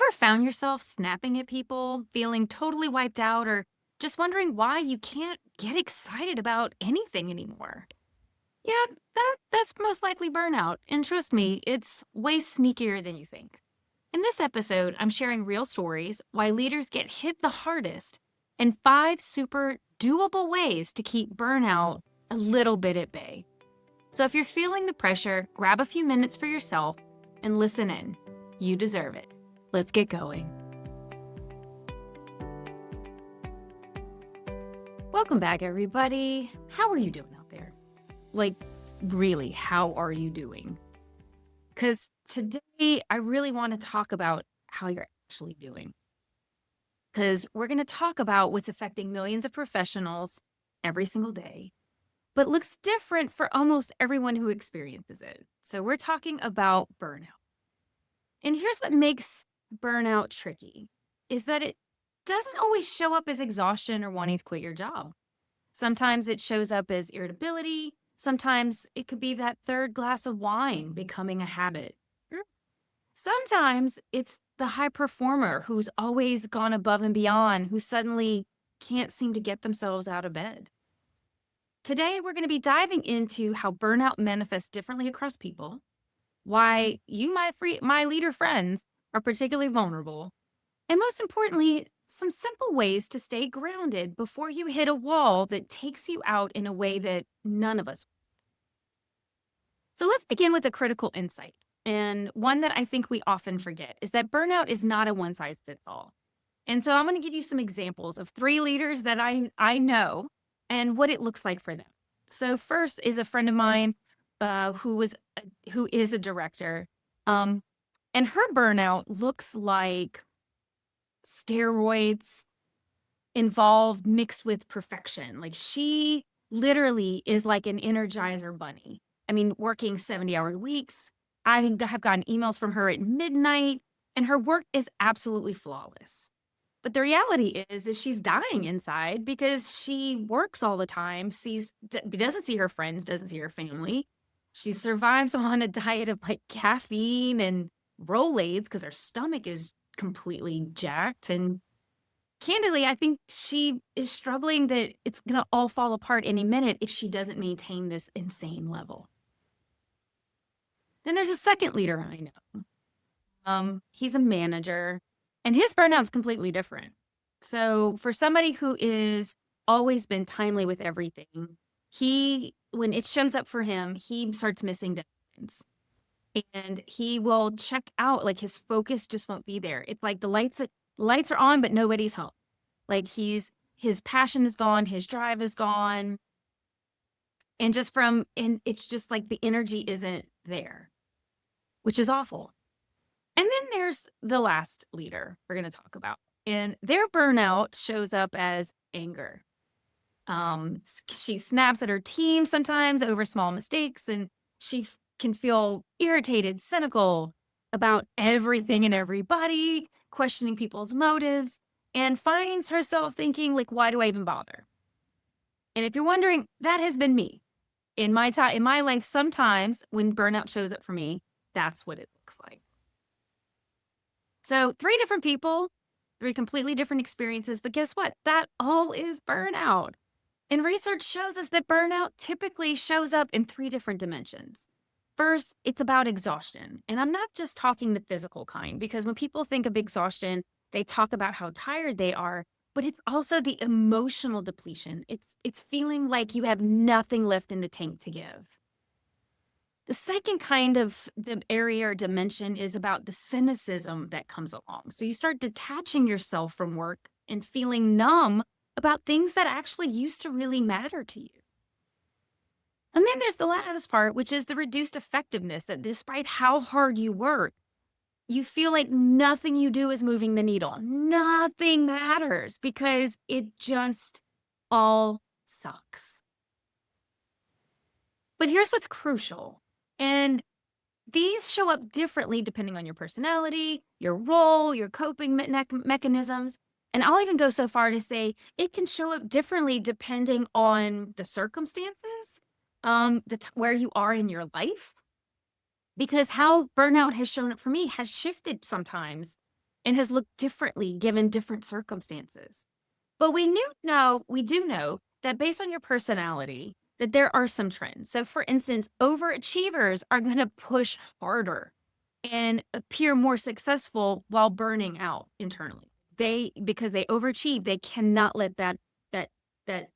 ever found yourself snapping at people, feeling totally wiped out, or just wondering why you can't get excited about anything anymore? Yeah, that's most likely burnout. And trust me, it's way sneakier than you think. In this episode, I'm sharing real stories, why leaders get hit the hardest, and 5 super doable ways to keep burnout a little bit at bay. So if you're feeling the pressure, grab a few minutes for yourself and listen in. You deserve it. Let's get going. Welcome back, everybody. How are you doing out there? Like, really, how are you doing? Because today I really want to talk about how you're actually doing. Because we're going to talk about what's affecting millions of professionals every single day, but looks different for almost everyone who experiences it. So we're talking about burnout. And here's what makes burnout tricky is that it doesn't always show up as exhaustion or wanting to quit your job. Sometimes it shows up as irritability. Sometimes it could be that third glass of wine becoming a habit. Mm. Sometimes it's the high performer who's always gone above and beyond, who suddenly can't seem to get themselves out of bed. Today, we're going to be diving into how burnout manifests differently across people, why you, my leader friends, are particularly vulnerable, and most importantly, some simple ways to stay grounded before you hit a wall that takes you out in a way that none of us. So let's begin with a critical insight. And one that I think we often forget is that burnout is not a one size fits all. And so I'm going to give you some examples of 3 leaders that I know and what it looks like for them. So first is a friend of mine who is a director, um, and her burnout looks like steroids involved mixed with perfection. Like she literally is like an energizer bunny. I mean, working 70-hour weeks. I have gotten emails from her at midnight, and her work is absolutely flawless. But the reality is she's dying inside because she works all the time, doesn't see her friends, doesn't see her family. She survives on a diet of like caffeine and Rolaids because her stomach is completely jacked. And candidly, I think she is struggling that it's going to all fall apart any minute if she doesn't maintain this insane level. Then there's a second leader I know. He's a manager, and his burnout's completely different. So for somebody who is always been timely with everything, when it shows up for him, he starts missing deadlines. And he will check out, like his focus just won't be there. It's like the lights are on, but nobody's home. Like his passion is gone, his drive is gone. And it's just like the energy isn't there, which is awful. And then there's the last leader we're going to talk about. And their burnout shows up as anger. She snaps at her team sometimes over small mistakes, and she can feel irritated, cynical about everything and everybody, questioning people's motives, and finds herself thinking, like, why do I even bother? And if you're wondering, that has been me. In my life, sometimes when burnout shows up for me, that's what it looks like. So 3 different people, 3 completely different experiences, but guess what? That all is burnout. And research shows us that burnout typically shows up in 3 different dimensions. First, it's about exhaustion. And I'm not just talking the physical kind, because when people think of exhaustion, they talk about how tired they are, but it's also the emotional depletion. It's feeling like you have nothing left in the tank to give. The second kind of the area or dimension is about the cynicism that comes along. So you start detaching yourself from work and feeling numb about things that actually used to really matter to you. And then there's the last part, which is the reduced effectiveness, that despite how hard you work, you feel like nothing you do is moving the needle. Nothing matters because it just all sucks. But here's what's crucial. And these show up differently depending on your personality, your role, your coping mechanisms. And I'll even go so far to say it can show up differently depending on the circumstances, where you are in your life. Because how burnout has shown up for me has shifted sometimes and has looked differently given different circumstances. But we do know that based on your personality, that there are some trends. So for instance, overachievers are going to push harder and appear more successful while burning out internally. Because they overachieve, they cannot let that that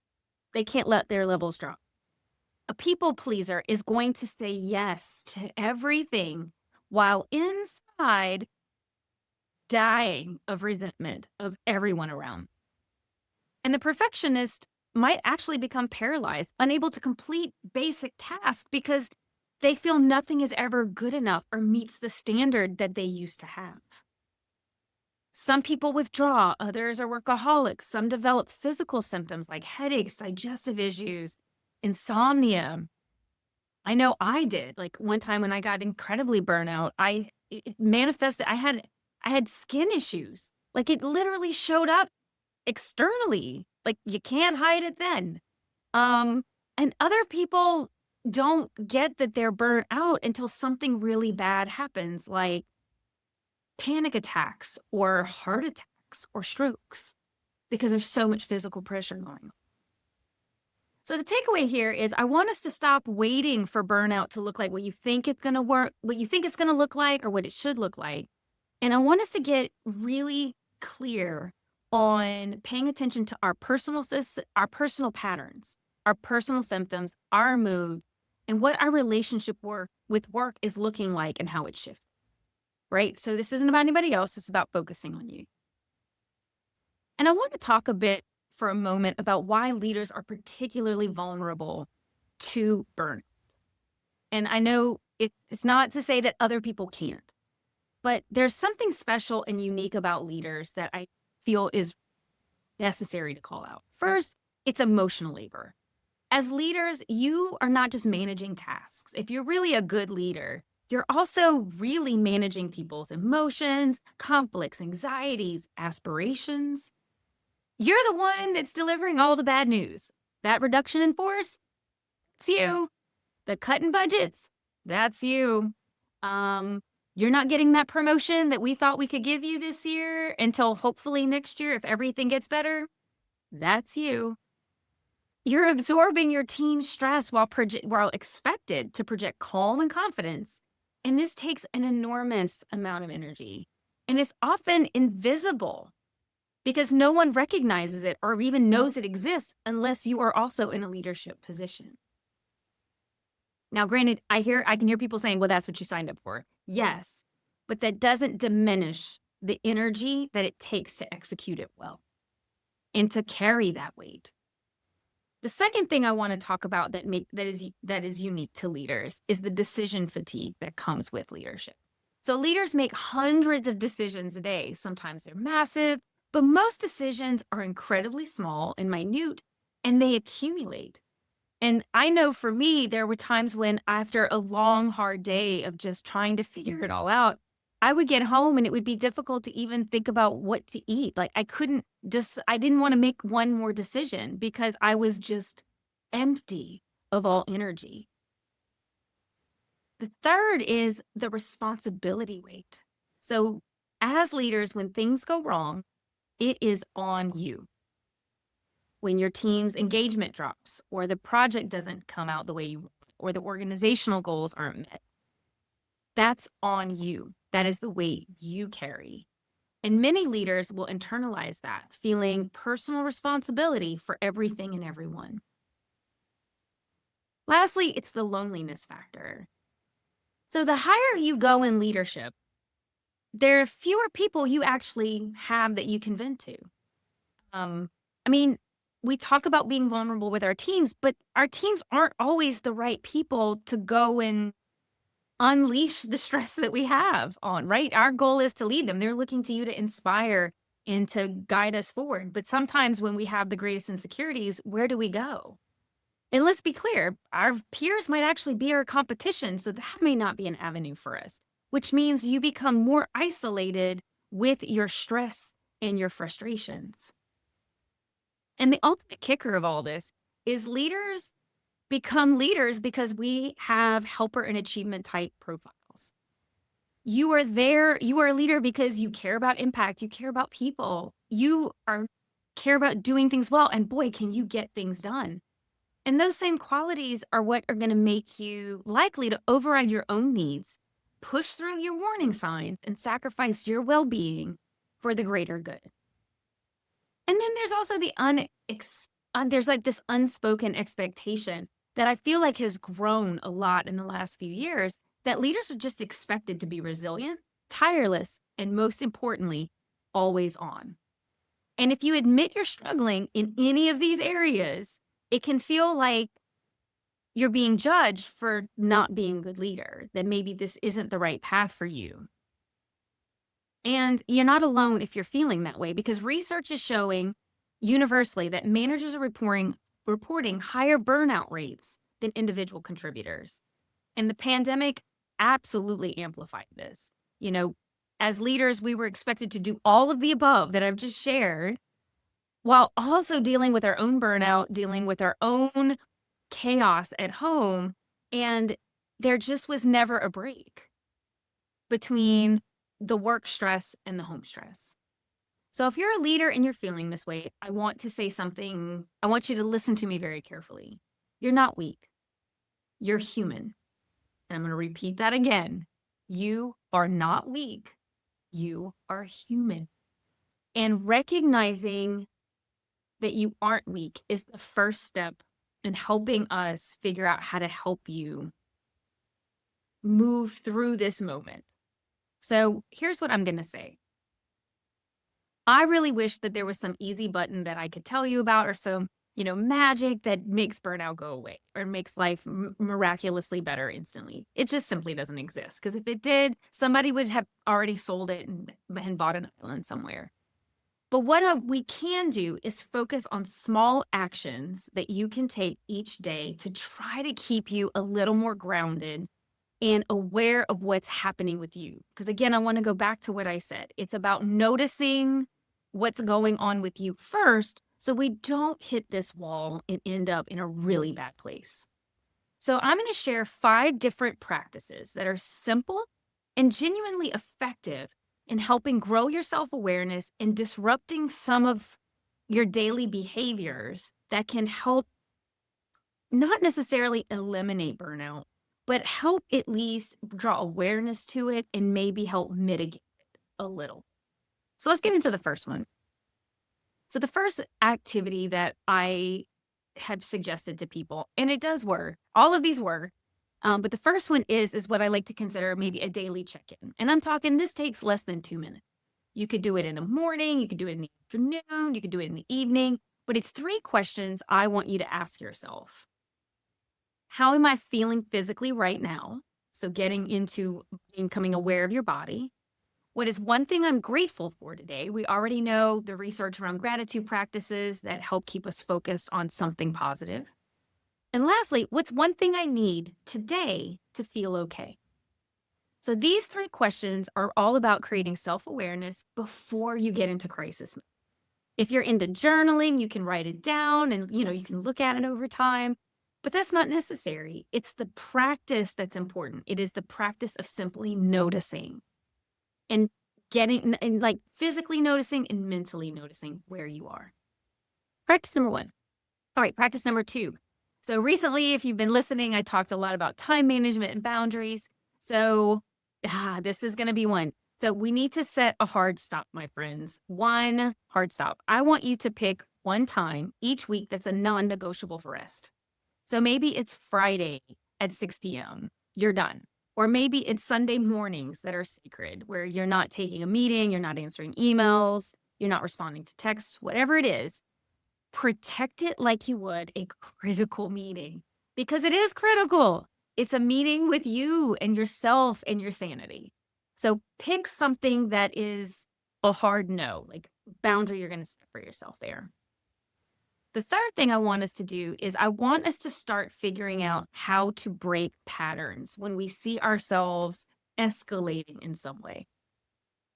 they can't let their levels drop. A people pleaser is going to say yes to everything while inside dying of resentment of everyone around. And the perfectionist might actually become paralyzed, unable to complete basic tasks because they feel nothing is ever good enough or meets the standard that they used to have. Some people withdraw, others are workaholics. Some develop physical symptoms like headaches, digestive issues, insomnia. I know I did. Like one time when I got incredibly burnout, it manifested. I had skin issues. Like it literally showed up externally. Like you can't hide it then. And other people don't get that they're burnt out until something really bad happens, like panic attacks or heart attacks or strokes, because there's so much physical pressure going on. So the takeaway here is I want us to stop waiting for burnout to look like what you think it's going to work, what you think it's going to look like, or what it should look like. And I want us to get really clear on paying attention to our personal patterns, our personal symptoms, our mood, and what our relationship with work is looking like and how it shifts. Right? So this isn't about anybody else. It's about focusing on you. And I want to talk a bit for a moment about why leaders are particularly vulnerable to burnout. And I know it's not to say that other people can't, but there's something special and unique about leaders that I feel is necessary to call out. First, it's emotional labor. As leaders, you are not just managing tasks. If you're really a good leader, you're also really managing people's emotions, conflicts, anxieties, aspirations. You're the one that's delivering all the bad news. That reduction in force, it's you. The cut in budgets, that's you. You're not getting that promotion that we thought we could give you this year until hopefully next year if everything gets better. That's you. You're absorbing your team's stress while expected to project calm and confidence. And this takes an enormous amount of energy. And it's often invisible because no one recognizes it or even knows it exists unless you are also in a leadership position. Now, granted, I can hear people saying, well, that's what you signed up for. Yes, but that doesn't diminish the energy that it takes to execute it well and to carry that weight. The second thing I want to talk about that is unique to leaders is the decision fatigue that comes with leadership. So leaders make hundreds of decisions a day. Sometimes they're massive, but most decisions are incredibly small and minute, and they accumulate. And I know for me, there were times when after a long, hard day of just trying to figure it all out, I would get home and it would be difficult to even think about what to eat. Like I didn't want to make one more decision because I was just empty of all energy. The third is the responsibility weight. So as leaders, when things go wrong, it is on you. When your team's engagement drops or the project doesn't come out the way you want or the organizational goals aren't met, that's on you. That is the weight you carry. And many leaders will internalize that, feeling personal responsibility for everything and everyone. Lastly, it's the loneliness factor. So the higher you go in leadership, there are fewer people you actually have that you can vent to. We talk about being vulnerable with our teams, but our teams aren't always the right people to go and unleash the stress that we have on, right? Our goal is to lead them. They're looking to you to inspire and to guide us forward. But sometimes when we have the greatest insecurities, where do we go? And let's be clear, our peers might actually be our competition. So that may not be an avenue for us, which means you become more isolated with your stress and your frustrations. And the ultimate kicker of all this is leaders become leaders because we have helper and achievement type profiles. You are there, you are a leader because you care about impact, you care about people. You are care about doing things well, and boy, can you get things done. And those same qualities are what are going to make you likely to override your own needs, push through your warning signs, and sacrifice your well-being for the greater good. And then there's also there's like this unspoken expectation that I feel like has grown a lot in the last few years, that leaders are just expected to be resilient, tireless, and most importantly, always on. And if you admit you're struggling in any of these areas, it can feel like you're being judged for not being a good leader, that maybe this isn't the right path for you. And you're not alone if you're feeling that way, because research is showing universally that managers are reporting higher burnout rates than individual contributors. And the pandemic absolutely amplified this. You know, as leaders, we were expected to do all of the above that I've just shared, while also dealing with our own burnout, dealing with our own chaos at home. And there just was never a break between the work stress and the home stress. So if you're a leader and you're feeling this way, I want to say something. I want you to listen to me very carefully. You're not weak. You're human. And I'm going to repeat that again. You are not weak. You are human. And recognizing that you aren't weak is the first step in helping us figure out how to help you move through this moment. So here's what I'm going to say. I really wish that there was some easy button that I could tell you about, or some, magic that makes burnout go away or makes life miraculously better instantly. It just simply doesn't exist, because if it did, somebody would have already sold it and bought an island somewhere. But what we can do is focus on small actions that you can take each day to try to keep you a little more grounded and aware of what's happening with you. Because again, I want to go back to what I said. It's about noticing what's going on with you first, so we don't hit this wall and end up in a really bad place. So I'm going to share 5 different practices that are simple and genuinely effective in helping grow your self-awareness and disrupting some of your daily behaviors that can help not necessarily eliminate burnout, but help at least draw awareness to it and maybe help mitigate it a little. So let's get into the first one. So the first activity that I have suggested to people, and it does work, all of these work, but the first one is what I like to consider maybe a daily check-in. And I'm talking, this takes less than 2 minutes. You could do it in the morning, you could do it in the afternoon, you could do it in the evening, but it's 3 questions I want you to ask yourself. How am I feeling physically right now? So getting into becoming aware of your body. What is one thing I'm grateful for today? We already know the research around gratitude practices that help keep us focused on something positive. And lastly, what's one thing I need today to feel okay? So these 3 questions are all about creating self-awareness before you get into crisis mode. If you're into journaling, you can write it down and, you can look at it over time, but that's not necessary. It's the practice that's important. It is the practice of simply noticing and like physically noticing and mentally noticing where you are. Practice number 1. All right, practice number 2. So recently, if you've been listening, I talked a lot about time management and boundaries. So this is going to be one. So we need to set a hard stop, my friends. One hard stop. I want you to pick one time each week that's a non-negotiable for rest. So maybe it's Friday at 6 p.m. You're done. Or maybe it's Sunday mornings that are sacred, where you're not taking a meeting, you're not answering emails, you're not responding to texts, whatever it is. Protect it like you would a critical meeting, because it is critical. It's a meeting with you and yourself and your sanity. So pick something that is a hard no, like boundary you're going to set for yourself there. The third thing I want us to do is I want us to start figuring out how to break patterns when we see ourselves escalating in some way.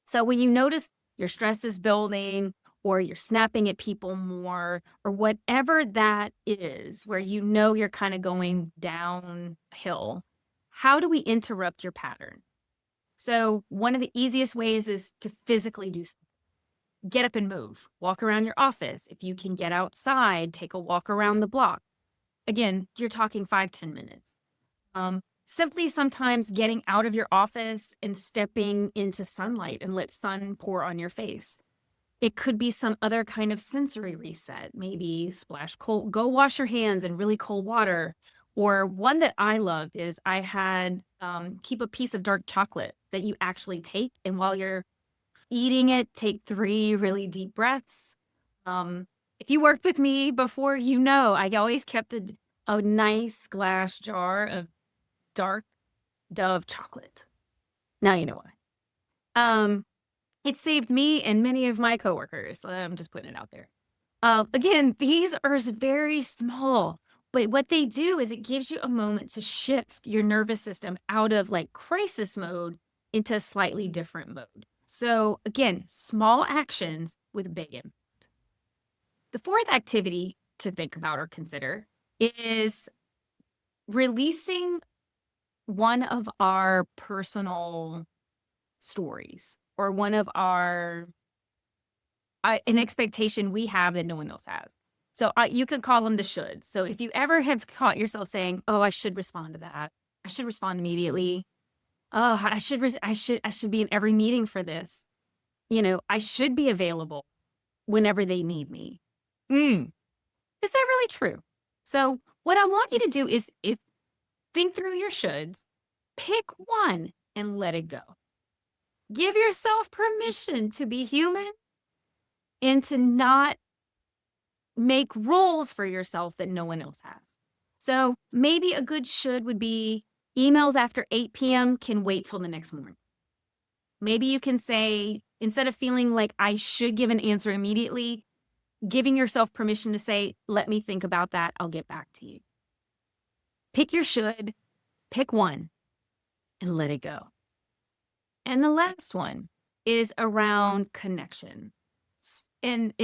So when you notice your stress is building, or you're snapping at people more, or whatever that is, where you're kind of going downhill, how do we interrupt your pattern? So one of the easiest ways is to physically do something. Get up and move. Walk around your office. If you can get outside, take a walk around the block. Again, you're talking 5-10 minutes. Simply sometimes getting out of your office and stepping into sunlight and let sun pour on your face. It could be some other kind of sensory reset, maybe splash cold, go wash your hands in really cold water. Or one that I loved is I had keep a piece of dark chocolate that you actually take. And while you're eating it, take 3 really deep breaths. If you worked with me before, I always kept a nice glass jar of dark Dove chocolate. Now you know why. It saved me and many of my coworkers. I'm just putting it out there. Again, these are very small, but what they do is it gives you a moment to shift your nervous system out of like crisis mode into a slightly different mode. So again, small actions with big impact. The fourth activity to think about or consider is releasing one of our personal stories or one of our an expectation we have that no one else has. So you could call them the shoulds. So if you ever have caught yourself saying, "Oh, I should respond to that. I should respond immediately. Oh, I should be in every meeting for this. I should be available whenever they need me." Is that really true? So what I want you to do is think through your shoulds, pick one and let it go. Give yourself permission to be human and to not make rules for yourself that no one else has. So maybe a good should would be emails after 8 p.m. can wait till the next morning. Maybe you can say, instead of feeling like I should give an answer immediately, giving yourself permission to say, let me think about that. I'll get back to you. Pick your should, pick one, and let it go. And the last one is around connection. And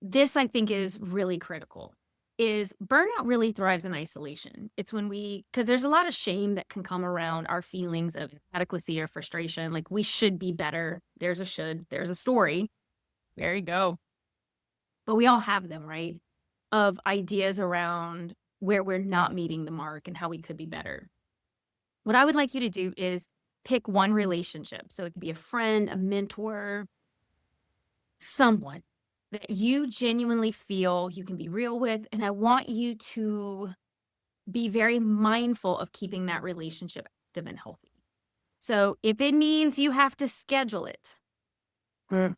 this, I think, is really critical, is burnout really thrives in isolation. It's when because there's a lot of shame that can come around our feelings of inadequacy or frustration. Like we should be better. There's a should, there's a story. There you go. But we all have them, right? Of ideas around where we're not meeting the mark and how we could be better. What I would like you to do is pick one relationship. So it could be a friend, a mentor, someone that you genuinely feel you can be real with. And I want you to be very mindful of keeping that relationship active and healthy. So if it means you have to schedule it, then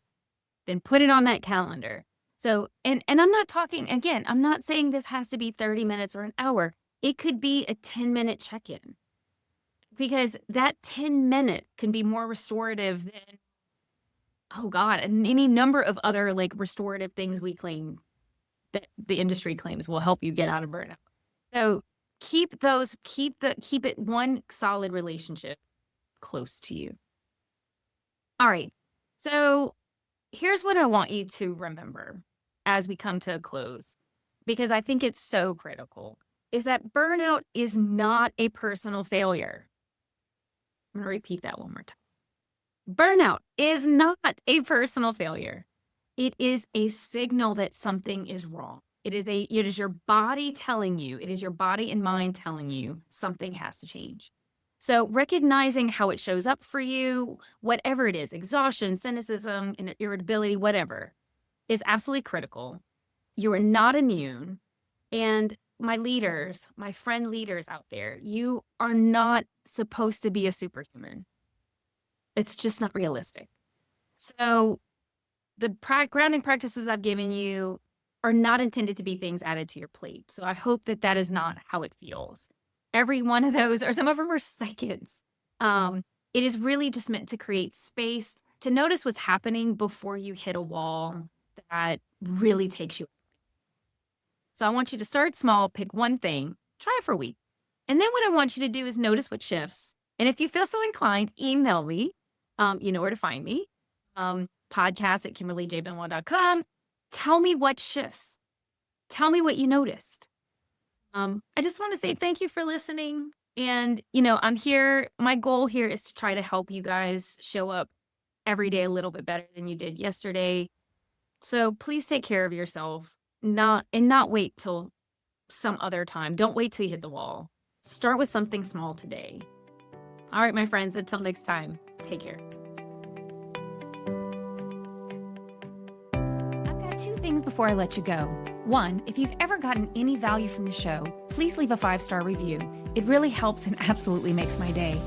put it on that calendar. So, and I'm not talking, again, I'm not saying this has to be 30 minutes or an hour. It could be a 10-minute check-in, because that 10 minutes can be more restorative than, oh God, and any number of other like restorative things we claim that the industry claims will help you get out of burnout. So keep it one solid relationship close to you. All right. So here's what I want you to remember as we come to a close, because I think it's so critical, is that burnout is not a personal failure. I'm going to repeat that one more time. Burnout is not a personal failure. It is a signal that something is wrong. It is your body telling you, it is your body and mind telling you something has to change. So recognizing how it shows up for you, whatever it is, exhaustion, cynicism, irritability, whatever, is absolutely critical. You are not immune. And my friend leaders out there, you are not supposed to be a superhuman. It's just not realistic. So the grounding practices I've given you are not intended to be things added to your plate. So I hope that is not how it feels. Every one of those, or some of them, are seconds. It is really just meant to create space to notice what's happening before you hit a wall that really takes you. So I want you to start small, pick one thing, try it for a week. And then what I want you to do is notice what shifts. And if you feel so inclined, email me. You know where to find me. Podcast@KimberlyJBenoit.com. Tell me what shifts. Tell me what you noticed. I just want to say thank you for listening. And, I'm here. My goal here is to try to help you guys show up every day a little bit better than you did yesterday. So please take care of yourself, not wait till some other time. Don't wait till you hit the wall. Start with something small today. All right, my friends, until next time, take care. I've got 2 things before I let you go. 1, if you've ever gotten any value from the show, please leave a 5-star review. It really helps and absolutely makes my day.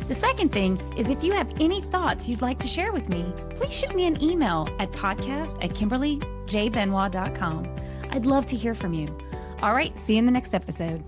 The second thing is if you have any thoughts you'd like to share with me, please shoot me an email at podcast@KimberlyJBenoit.com. I'd love to hear from you. All right, see you in the next episode.